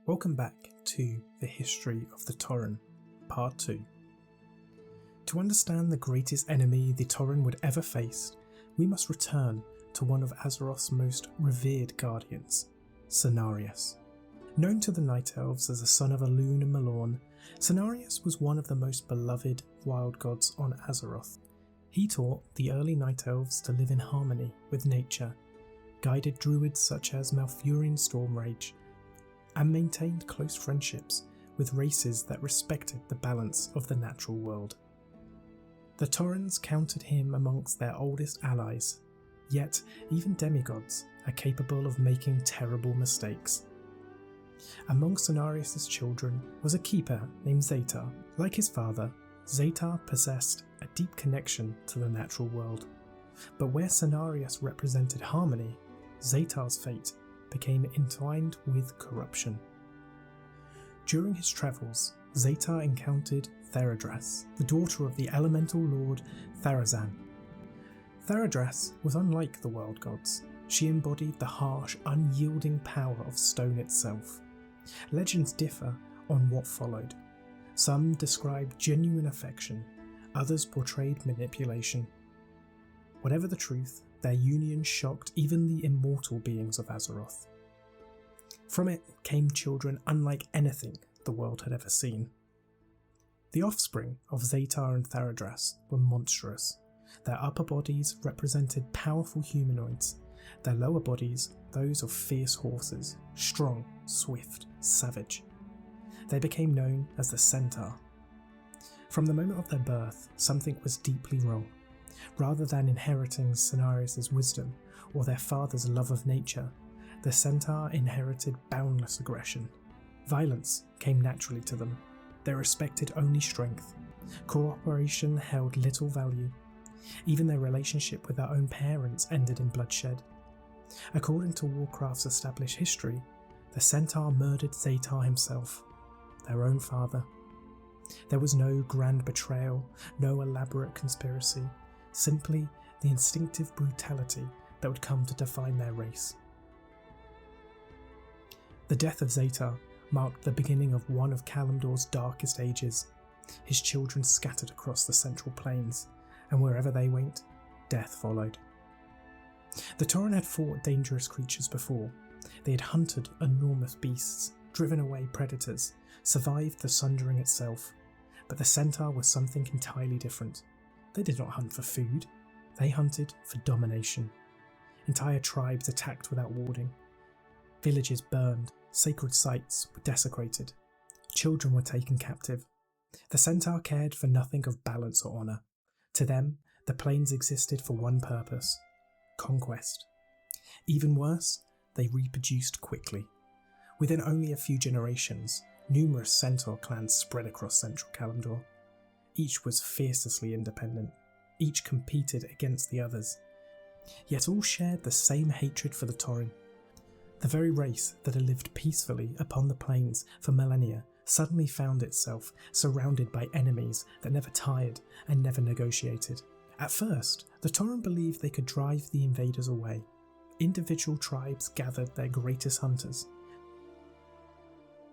Welcome back to the history of the TAUREN, Part 2. To understand the greatest enemy the TAUREN would ever face, we must return to one of Azeroth's most revered guardians, Cenarius. Known to the Night Elves as the son of Elune and Malorn, Cenarius was one of the most beloved wild gods on Azeroth. He taught the early Night Elves to live in harmony with nature, guided druids such as Malfurion Stormrage, and maintained close friendships with races that respected the balance of the natural world. The Taurens counted him amongst their oldest allies, yet even demigods are capable of making terrible mistakes. Among Cenarius' children was a keeper named Zeta. Like his father, Zeta possessed a deep connection to the natural world, but where Cenarius represented harmony, Zeta's fate became entwined with corruption. During his travels, Zeta encountered Theradras, the daughter of the elemental lord Therazan. Theradras was unlike the world gods. She embodied the harsh, unyielding power of stone itself. Legends differ on what followed. Some describe genuine affection, others portrayed manipulation. Whatever the truth, their union shocked even the immortal beings of Azeroth. From it came children unlike anything the world had ever seen. The offspring of Zeta and Theradras were monstrous. Their upper bodies represented powerful humanoids, their lower bodies those of fierce horses, strong, swift, savage. They became known as the centaur. From the moment of their birth, something was deeply wrong. Rather than inheriting Cenarius' wisdom or their father's love of nature, the centaur inherited boundless aggression. Violence came naturally to them. They respected only strength. Cooperation held little value. Even their relationship with their own parents ended in bloodshed. According to Warcraft's established history, the centaur murdered Zeta himself, their own father. There was no grand betrayal, no elaborate conspiracy, simply the instinctive brutality that would come to define their race. The death of Zeta marked the beginning of one of Kalimdor's darkest ages. His children scattered across the central plains, and wherever they went, death followed. The Tauren had fought dangerous creatures before. They had hunted enormous beasts, driven away predators, survived the Sundering itself. But the centaur was something entirely different. They did not hunt for food, they hunted for domination. Entire tribes attacked without warning. Villages burned, sacred sites were desecrated. Children were taken captive. The centaur cared for nothing of balance or honour. To them, the plains existed for one purpose: conquest. Even worse, they reproduced quickly. Within only a few generations, numerous centaur clans spread across central Kalimdor. Each was fiercely independent. Each competed against the others. Yet all shared the same hatred for the Tauren. The very race that had lived peacefully upon the plains for millennia suddenly found itself surrounded by enemies that never tired and never negotiated. At first, the Tauren believed they could drive the invaders away. Individual tribes gathered their greatest hunters.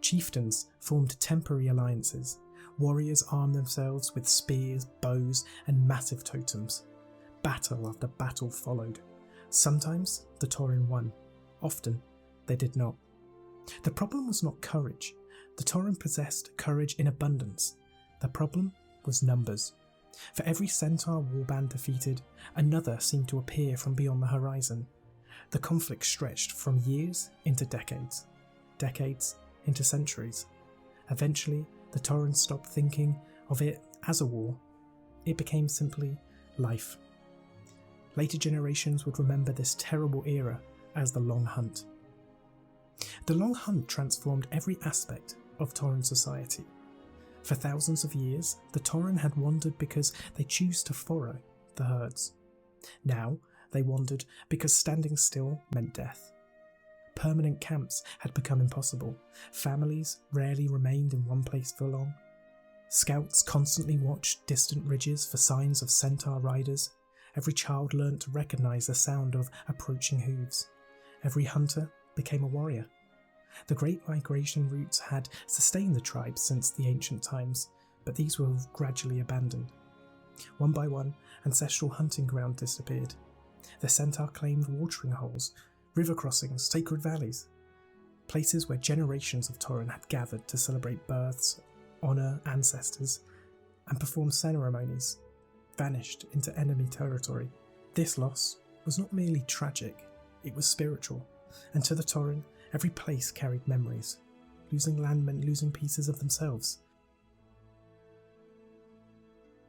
Chieftains formed temporary alliances. Warriors armed themselves with spears, bows, and massive totems. Battle after battle followed. Sometimes the Tauren won. Often, they did not. The problem was not courage. The Tauren possessed courage in abundance. The problem was numbers. For every centaur warband defeated, another seemed to appear from beyond the horizon. The conflict stretched from years into decades, decades into centuries. Eventually, the Tauren stopped thinking of it as a war. It became simply life. Later generations would remember this terrible era as the Long Hunt. The Long Hunt transformed every aspect of Tauren society. For thousands of years, the Tauren had wandered because they chose to follow the herds. Now, they wandered because standing still meant death. Permanent camps had become impossible. Families rarely remained in one place for long. Scouts constantly watched distant ridges for signs of centaur riders. Every child learnt to recognise the sound of approaching hooves. Every hunter became a warrior. The great migration routes had sustained the tribes since the ancient times, but these were gradually abandoned. One by one, ancestral hunting grounds disappeared. The centaur claimed watering holes, river crossings, sacred valleys. Places where generations of Tauren had gathered to celebrate births, honour ancestors, and perform ceremonies, vanished into enemy territory. This loss was not merely tragic, it was spiritual, and to the Tauren, every place carried memories. Losing land meant losing pieces of themselves.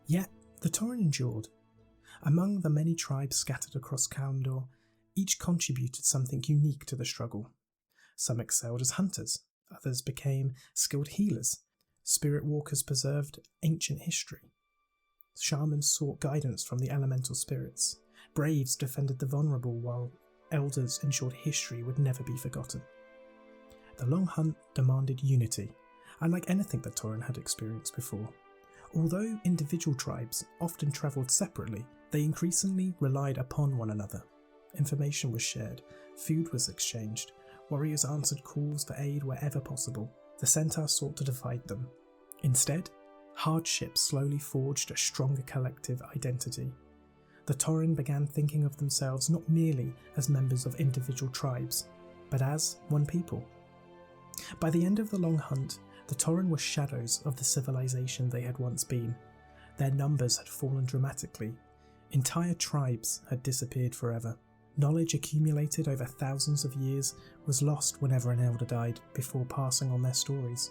Yet, the Tauren endured. Among the many tribes scattered across Cairne, each contributed something unique to the struggle. Some excelled as hunters, others became skilled healers. Spirit walkers preserved ancient history. Shamans sought guidance from the elemental spirits. Braves defended the vulnerable, while elders ensured history would never be forgotten. The long hunt demanded unity, unlike anything that Tauren had experienced before. Although individual tribes often travelled separately, they increasingly relied upon one another. Information was shared, food was exchanged, warriors answered calls for aid wherever possible. The centaur sought to divide them. Instead, hardship slowly forged a stronger collective identity. The Tauren began thinking of themselves not merely as members of individual tribes, but as one people. By the end of the long hunt, the Tauren were shadows of the civilization they had once been. Their numbers had fallen dramatically. Entire tribes had disappeared forever. Knowledge accumulated over thousands of years was lost whenever an elder died before passing on their stories.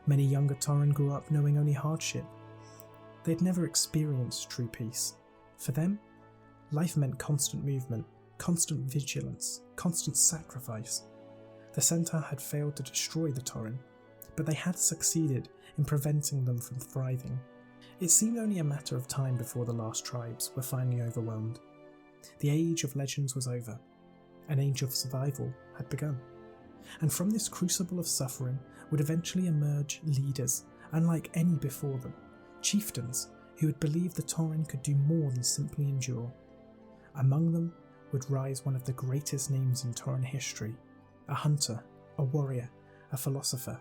Many younger Tauren grew up knowing only hardship. They'd never experienced true peace. For them, life meant constant movement, constant vigilance, constant sacrifice. The centaur had failed to destroy the Tauren, but they had succeeded in preventing them from thriving. It seemed only a matter of time before the last tribes were finally overwhelmed. The age of legends was over. An age of survival had begun. And from this crucible of suffering would eventually emerge leaders unlike any before them, chieftains who would believe the Tauren could do more than simply endure. Among them would rise one of the greatest names in Tauren history, a hunter, a warrior, a philosopher,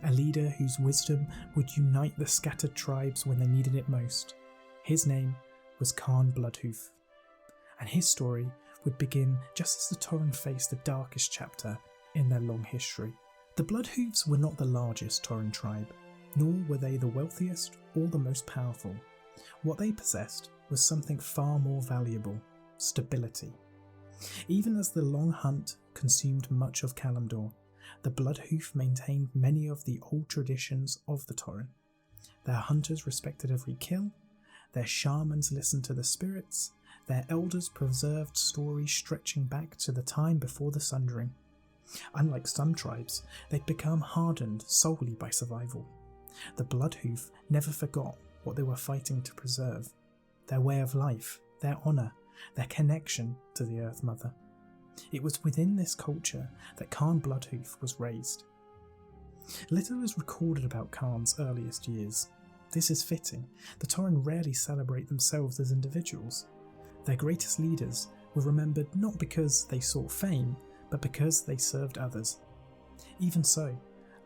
a leader whose wisdom would unite the scattered tribes when they needed it most. His name was Cairne Bloodhoof, and his story would begin just as the Tauren faced the darkest chapter in their long history. The Bloodhoofs were not the largest Tauren tribe, nor were they the wealthiest or the most powerful. What they possessed was something far more valuable: stability. Even as the long hunt consumed much of Cairne, the Bloodhoof maintained many of the old traditions of the Tauren. Their hunters respected every kill, their shamans listened to the spirits, their elders preserved stories stretching back to the time before the Sundering. Unlike some tribes, they'd become hardened solely by survival. The Bloodhoof never forgot what they were fighting to preserve: their way of life, their honour, their connection to the Earth Mother. It was within this culture that Cairne Bloodhoof was raised. Little is recorded about Cairne's earliest years. This is fitting. The Tauren rarely celebrate themselves as individuals. Their greatest leaders were remembered not because they sought fame, but because they served others. Even so,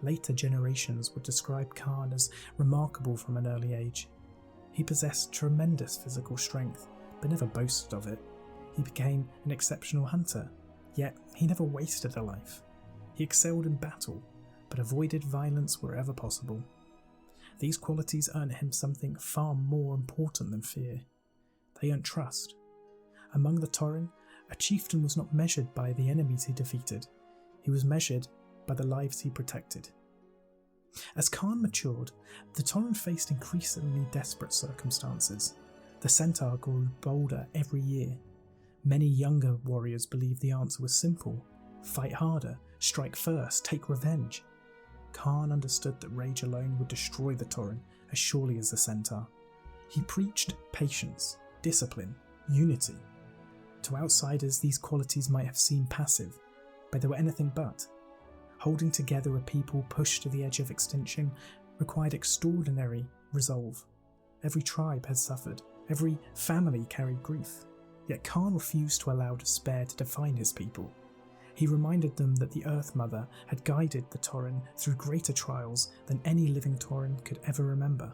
later generations would describe Cairne as remarkable from an early age. He possessed tremendous physical strength, but never boasted of it. He became an exceptional hunter, yet he never wasted a life. He excelled in battle, but avoided violence wherever possible. These qualities earned him something far more important than fear. They earned trust. Among the Tauren, a chieftain was not measured by the enemies he defeated. He was measured by the lives he protected. As Cairne matured, the Tauren faced increasingly desperate circumstances. The centaur grew bolder every year. Many younger warriors believed the answer was simple: fight harder, strike first, take revenge. Cairne understood that rage alone would destroy the Tauren as surely as the centaur. He preached patience, discipline, unity. To outsiders, these qualities might have seemed passive, but they were anything but. Holding together a people pushed to the edge of extinction required extraordinary resolve. Every tribe had suffered, every family carried grief, yet Cairne refused to allow despair to define his people. He reminded them that the Earth Mother had guided the Tauren through greater trials than any living Tauren could ever remember.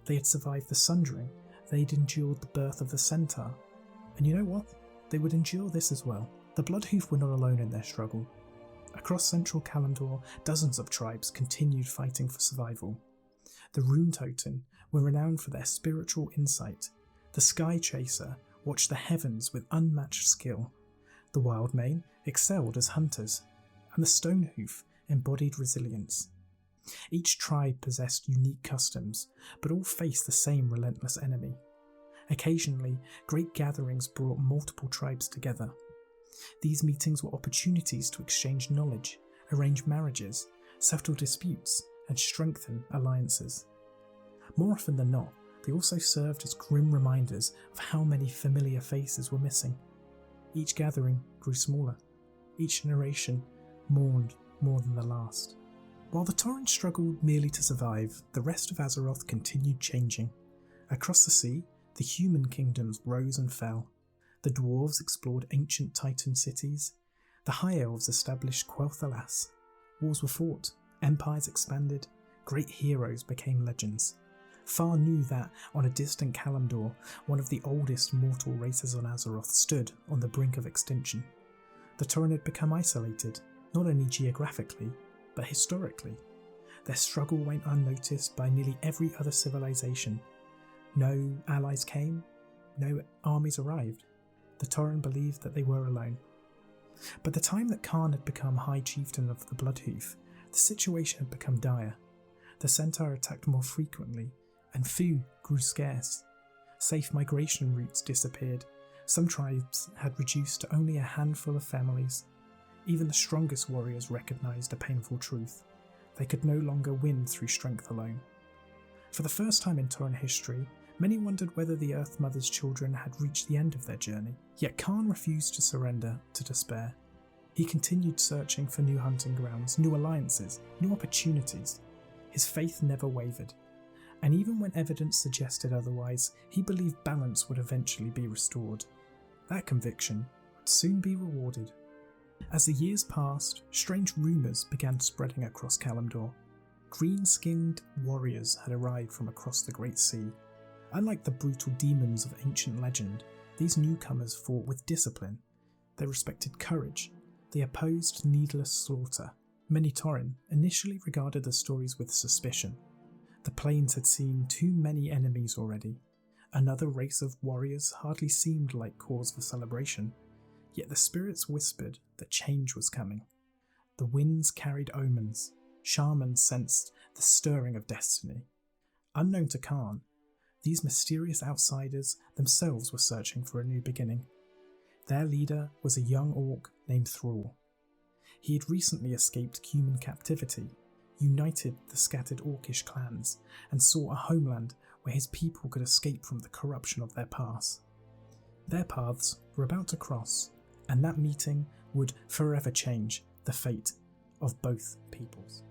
They had survived the Sundering, they'd endured the birth of the centaur, and you know what? They would endure this as well. The Bloodhoof were not alone in their struggle. Across central Kalimdor, dozens of tribes continued fighting for survival. The Runetoten were renowned for their spiritual insight. The Sky Chaser watched the heavens with unmatched skill. The Wildmane excelled as hunters, and the Stonehoof embodied resilience. Each tribe possessed unique customs, but all faced the same relentless enemy. Occasionally, great gatherings brought multiple tribes together. These meetings were opportunities to exchange knowledge, arrange marriages, settle disputes, and strengthen alliances. More often than not, they also served as grim reminders of how many familiar faces were missing. Each gathering grew smaller. Each generation mourned more than the last. While the Tauren struggled merely to survive, the rest of Azeroth continued changing. Across the sea, the human kingdoms rose and fell. The dwarves explored ancient Titan cities. The High Elves established Quel'Thalas. Wars were fought, empires expanded, great heroes became legends. Far knew that, on a distant Kalimdor, one of the oldest mortal races on Azeroth stood on the brink of extinction. The Tauren had become isolated, not only geographically, but historically. Their struggle went unnoticed by nearly every other civilization. No allies came, no armies arrived. The Tauren believed that they were alone. By the time that Cairne had become High Chieftain of the Bloodhoof, the situation had become dire. The centaur attacked more frequently, and food grew scarce. Safe migration routes disappeared. Some tribes had reduced to only a handful of families. Even the strongest warriors recognised a painful truth. They could no longer win through strength alone. For the first time in Tauren history, many wondered whether the Earth Mother's children had reached the end of their journey. Yet Cairne refused to surrender to despair. He continued searching for new hunting grounds, new alliances, new opportunities. His faith never wavered. And even when evidence suggested otherwise, he believed balance would eventually be restored. That conviction would soon be rewarded. As the years passed, strange rumours began spreading across Kalimdor. Green-skinned warriors had arrived from across the Great Sea. Unlike the brutal demons of ancient legend, these newcomers fought with discipline. They respected courage. They opposed needless slaughter. Many Tauren initially regarded the stories with suspicion. The plains had seen too many enemies already. Another race of warriors hardly seemed like cause for celebration. Yet the spirits whispered that change was coming. The winds carried omens. Shamans sensed the stirring of destiny. Unknown to Cairne, these mysterious outsiders themselves were searching for a new beginning. Their leader was a young orc named Thrall. He had recently escaped human captivity, united the scattered orcish clans, and sought a homeland where his people could escape from the corruption of their past. Their paths were about to cross, and that meeting would forever change the fate of both peoples.